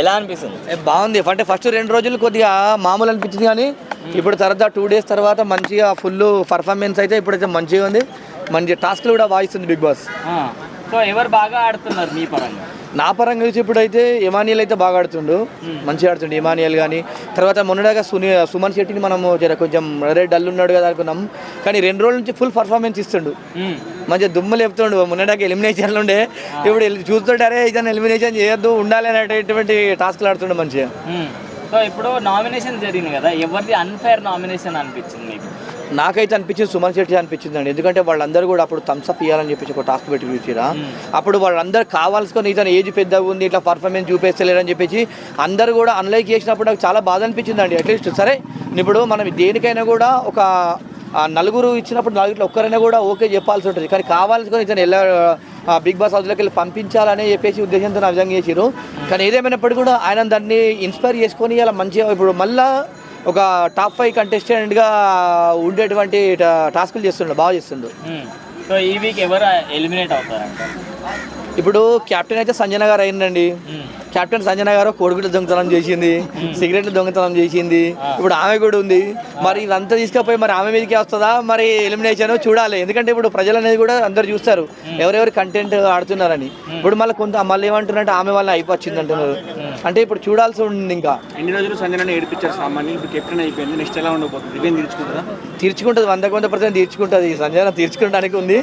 ఎలా అనిపిస్తుంది? బాగుంది. అంటే ఫస్ట్ 2 రోజులు కొద్దిగా మామూలు అనిపించింది, కానీ ఇప్పుడు తర్వాత 2 డేస్ తర్వాత మంచిగా ఫుల్ పర్ఫార్మెన్స్ అయితే ఇప్పుడైతే మంచిగా ఉంది. మంచి టాస్క్లు కూడా వాయిస్తుంది బిగ్ బాస్. సో ఎవరు బాగా ఆడుతున్నారు మీ పరంగా? నా పరంగా చూసి ఇప్పుడైతే ఇమానియల్ అయితే బాగా ఆడుతుండు, మంచిగా ఆడుతుండు ఇమానియల్. కానీ తర్వాత మొన్నడాగా సుమన్ శెట్టిని మనము కొంచెం డల్ ఉన్నాడు కదా అనుకున్నాం, కానీ 2 రోజుల నుంచి ఫుల్ పర్ఫార్మెన్స్ ఇస్తుండు, మంచిగా దుమ్మలు చెప్తుండు. మొన్నడాగా ఎలిమినేషన్లు ఉండే, ఇప్పుడు చూస్తుంటారే ఇతను ఎలిమినేషన్ చేయొద్దు ఉండాలి అనేటటువంటి టాస్క్లు ఆడుతుండు మంచిగా. సో ఇప్పుడు నామినేషన్ జరిగింది కదా, ఎవరిది అన్ఫేర్ నామినేషన్ అనిపించింది మీకు? నాకైతే అనిపించింది సుమన్ శెట్టి అనిపించిందండి. ఎందుకంటే వాళ్ళందరూ కూడా అప్పుడు థమ్స్అప్ ఇవ్వాలని చెప్పేసి ఒక టాస్క్ పెట్టి ఇచ్చిరా, అప్పుడు వాళ్ళందరూ కావాల్సుకొని ఇతను ఏజ్ పెద్దగా ఉంది, ఇట్లా పర్ఫార్మెన్స్ చూపేస్తలేరని చెప్పేసి అందరూ కూడా అన్లైక్ చేసినప్పుడు నాకు చాలా బాధ అనిపించిందండి. అట్లీస్ట్ సరే ఇప్పుడు మనం దేనికైనా కూడా ఒక 4 ఇచ్చినప్పుడు 4 ఒక్కరైనా కూడా ఓకే చెప్పాల్సి ఉంటుంది, కానీ కావాల్సుకొని ఇతను బిగ్ బాస్ హౌస్లోకి వెళ్ళి పంపించాలని చెప్పేసి ఉద్దేశంతో ఆ విధంగా చేసిరు. కానీ ఏదేమైనప్పటికీ కూడా ఆయన దాన్ని ఇన్స్పైర్ చేసుకొని ఇలా మంచిగా ఇప్పుడు మళ్ళీ ఒక టాప్ 5 కంటెస్టెంట్గా ఉండేటువంటి టాస్కులు చేస్తుండే, బాగా చేస్తుండు. సో ఈ వీక్ ఎవరు ఎలిమినేట్ అవుతారంట? ఇప్పుడు కెప్టెన్ అయితే సంజన గారు అయిందండి. కెప్టెన్ సంజన గారు కోడిగుడ్ల దొంగతనం చేసింది, సిగరెట్లు దొంగతనం చేసింది, ఇప్పుడు ఆమె కూడా ఉంది. మరి ఇదంతా తీసుకుపోయి మరి ఆమె మీదకి వస్తుందా మరి ఎలిమినేషన్ చూడాలి. ఎందుకంటే ఇప్పుడు ప్రజలు అనేది కూడా అందరు చూస్తారు ఎవరెవరు కంటెంట్ ఆడుతున్నారని. ఇప్పుడు మళ్ళీ ఏమంటున్నట్టు ఆమె వల్ల అయిపోయింది అంటున్నారు. అంటే ఇప్పుడు చూడాల్సి ఉంది. ఇంకా ఎన్ని రోజులు సంజన ఏడిపించారు సామాన్య, ఇప్పుడు కెప్టెన్ అయిపోయింది, నెక్స్ట్ ఎలా ఉండబోతుంది? తీర్చుకుంటుంది, 100% తీర్చుకుంటుంది. సంజన తీర్చుకోవడానికి ఉంది,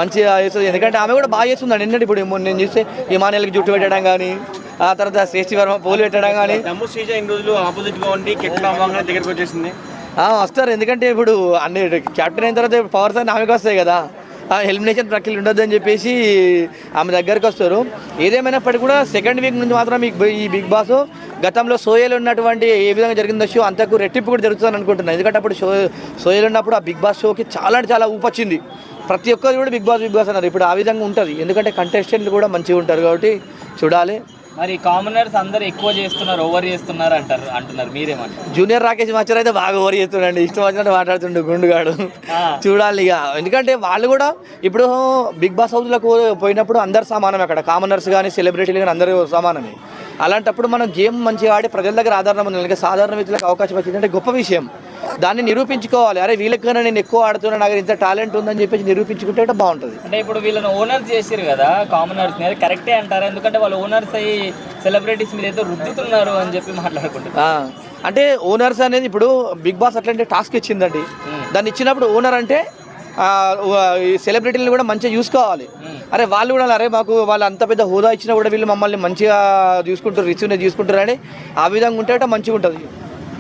మంచిగా చేస్తుంది. ఎందుకంటే ఆమె కూడా బాగా చేస్తుంది అండి. ఇప్పుడు నేను చూస్తే ఇమానియల్కి జుట్టు పెట్టడం కానీ, ఆ తర్వాత శ్రేష్ఠి వర్మ పోలు పెట్టడం కానీ. ఇన్ని రోజులు ఆపోజిట్గా ఉండి కెప్టెన్ దగ్గరకు వచ్చేసింది. వస్తారు, ఎందుకంటే ఇప్పుడు అన్ని కెప్టెన్ అయిన తర్వాత పవర్స్ అన్ని ఆమెకు వస్తాయి కదా, ఎలిమినేషన్ ప్రక్రియ ఉండొద్దు అని చెప్పేసి ఆమె దగ్గరకు వస్తారు. ఏదేమైనప్పటికీ కూడా సెకండ్ వీక్ నుంచి మాత్రం ఈ బిగ్ బాస్ గతంలో సోయలు ఉన్నటువంటి ఏ విధంగా జరిగిందో షో అంతకు రెట్టింపు కూడా జరుగుతుందని అనుకుంటున్నాను. ఎందుకంటే అప్పుడు సోయలు ఉన్నప్పుడు ఆ బిగ్ బాస్ షోకి చాలా అంటే చాలా ఊపొచ్చింది. ప్రతి ఒక్కరు కూడా బిగ్ బాస్ అన్నారు. ఇప్పుడు ఆ విధంగా ఉంటుంది, ఎందుకంటే కంటెస్టెంట్లు కూడా మంచిగా ఉంటారు కాబట్టి చూడాలి. మరి కామనర్స్ అందరు ఎక్కువ చేస్తున్నారు, ఓవర్ చేస్తున్నారు అంటున్నారు, మీరేమంటారు? జూనియర్ రాకేష్ మాస్టర్ అయితే బాగా ఓవర్ చేస్తున్నాడు, ఇష్టం వచ్చినట్టు మాట్లాడుతుండు గుండుగాడు. చూడాలి ఇక, ఎందుకంటే వాళ్ళు కూడా ఇప్పుడు బిగ్ బాస్ హౌస్లకు పోయినప్పుడు అందరు సమానమే, అక్కడ కామనర్స్ కానీ సెలబ్రిటీలు కానీ అందరూ సమానమే. అలాంటప్పుడు మనం గేమ్ మంచిగా ఆడి ప్రజల దగ్గర ఆధారం ఉంది, సాధారణ వ్యక్తులకు అవకాశం వచ్చిందంటే గొప్ప విషయం. దాన్ని నిరూపించుకోవాలి. అరే వీళ్ళకైనా నేను ఎక్కువ ఆడుతున్నా, నాకు ఇంత టాలెంట్ ఉందని చెప్పేసి నిరూపించుకుంటే బాగుంటుంది. అంటే ఇప్పుడు వీళ్ళని ఓనర్స్ చేసారు కదా కామనర్స్, అది కరెక్టే అంటారా? ఎందుకంటే వాళ్ళు ఓనర్స్ అయ్యి సెలబ్రిటీస్ మీద ఏదో రుద్దుతున్నారు అని చెప్పి మాట్లాడుకుంటున్నారు. అంటే ఓనర్స్ అనేది ఇప్పుడు బిగ్ బాస్ అట్లాంటి టాస్క్ ఇచ్చిందండి, దాన్ని ఇచ్చినప్పుడు ఓనర్ అంటే ఈ సెలబ్రిటీలను కూడా మంచిగా చూసుకోవాలి. అరే వాళ్ళు కూడా అరే మాకు వాళ్ళు అంత పెద్ద హోదా ఇచ్చినా కూడా వీళ్ళు మమ్మల్ని మంచిగా చూసుకుంటారు, రిసీవ్నే చూసుకుంటారు అని ఆ విధంగా ఉంటే మంచిగా ఉంటుంది.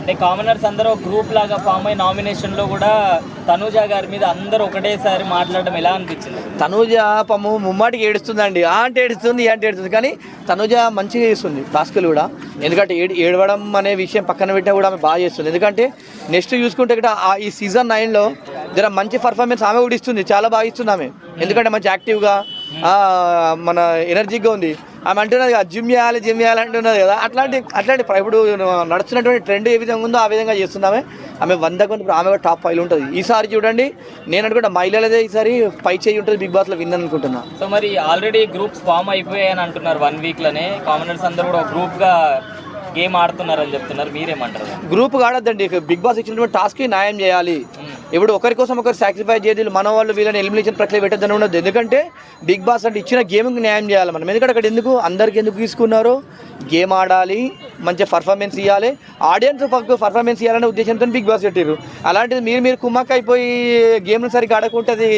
అంటే కామనర్స్ అందరూ గ్రూప్ లాగా ఫామ్ అయ్యి నామినేషన్లో కూడా తనూజ గారి మీద అందరూ ఒకటేసారి మాట్లాడడం ఎలా అనిపించింది? తనూజ ముమ్మాటికి ఏడుస్తుందండి, అంటే ఏడుస్తుంది, కానీ తనూజ మంచిగా చేస్తుంది టాస్కులు కూడా. ఎందుకంటే ఏడవడం అనే విషయం పక్కన పెట్టినా కూడా ఆమె బాగా చేస్తుంది. ఎందుకంటే నెక్స్ట్ చూసుకుంటే ఇక్కడ ఈ సీజన్ 9లో జర మంచి పర్ఫార్మెన్స్ ఆమె కూడా ఇస్తుంది, చాలా బాగా ఇస్తుంది ఆమె. ఎందుకంటే మంచి యాక్టివ్గా మన ఎనర్జీగా ఉంది. ఆమె అంటున్నది కదా జిమ్ చేయాలి అంటున్నది కదా, అట్లాంటి ఇప్పుడు నడుస్తున్నటువంటి ట్రెండ్ ఏ విధంగా ఉందో ఆ విధంగా చేస్తున్నామే. ఆమె 100 ఆమె కూడా టాప్ 5 ఉంటుంది. ఈసారి చూడండి, నేను అనుకుంటా మహిళలదే ఈసారి పై చేయి ఉంటుంది బిగ్ బాస్లో విన్ అనుకుంటున్నా. సో మరి ఆల్రెడీ గ్రూప్స్ ఫామ్ అయిపోయాయని అంటున్నారు, 1 వీక్లోనే కామనర్స్ అందరూ కూడా గ్రూప్గా గేమ్ ఆడుతున్నారని చెప్తున్నారు, మీరేమంటారు? గ్రూప్ ఆడద్దండి, బిగ్ బాస్ ఇచ్చినటువంటి టాస్క్కి న్యాయం చేయాలి. ఇప్పుడు ఒకరి కోసం ఒకరు సాక్రిఫైస్ చేయదు, మన వాళ్ళు వీళ్ళని ఎలిమినేషన్ ప్రక్రియ పెట్టద్దని ఉండదు. ఎందుకంటే బిగ్ బాస్ అంటే ఇచ్చిన గేమ్కి న్యాయం చేయాలి మనం. ఎందుకంటే అక్కడ అందరికి ఎందుకు తీసుకున్నారు, గేమ్ ఆడాలి, మంచి పర్ఫార్మెన్స్ ఇవ్వాలి, ఆడియన్స్ పర్ఫార్మెన్స్ ఇవ్వాలనే ఉద్దేశంతో బిగ్ బాస్ పెట్టారు. అలాంటిది మీరు కుమ్మక్క అయిపోయి గేమ్లు సరిగ్గా ఆడకుంటే అది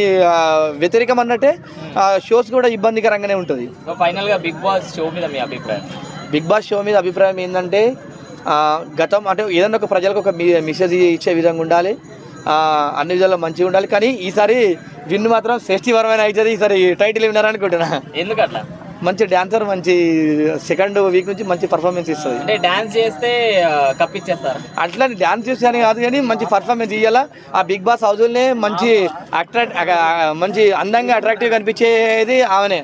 వ్యతిరేకం అన్నట్టే, షోస్ కూడా ఇబ్బందికరంగానే ఉంటుంది. ఫైనల్గా బిగ్ బాస్ షో మీద మీ అభిప్రాయం? బిగ్ బాస్ షో మీద అభిప్రాయం ఏంటంటే గతం అంటే ఏదన్నా ఒక ప్రజలకు ఒక మెసేజ్ ఇచ్చే విధంగా ఉండాలి, అన్ని విధాలు మంచిగా ఉండాలి. కానీ ఈసారి విన్ మాత్రం శ్రేష్ఠి వర్మ అవుతుంది. ఈసారి టైటిల్ విన్నారనుకుంటున్నా. ఎందుకట్లా? మంచి డాన్సర్, మంచి సెకండ్ వీక్ నుంచి మంచి పర్ఫార్మెన్స్ ఇస్తుంది. అంటే డాన్స్ చేస్తే కప్పిచ్చేస్తారు అట్లా డాన్స్ చేస్తే అని కాదు, కానీ మంచి పర్ఫార్మెన్స్ ఇవ్వాలా. ఆ బిగ్ బాస్ హౌస్లోనే మంచి అందంగా అట్రాక్టివ్ కనిపించేది ఆమెనే.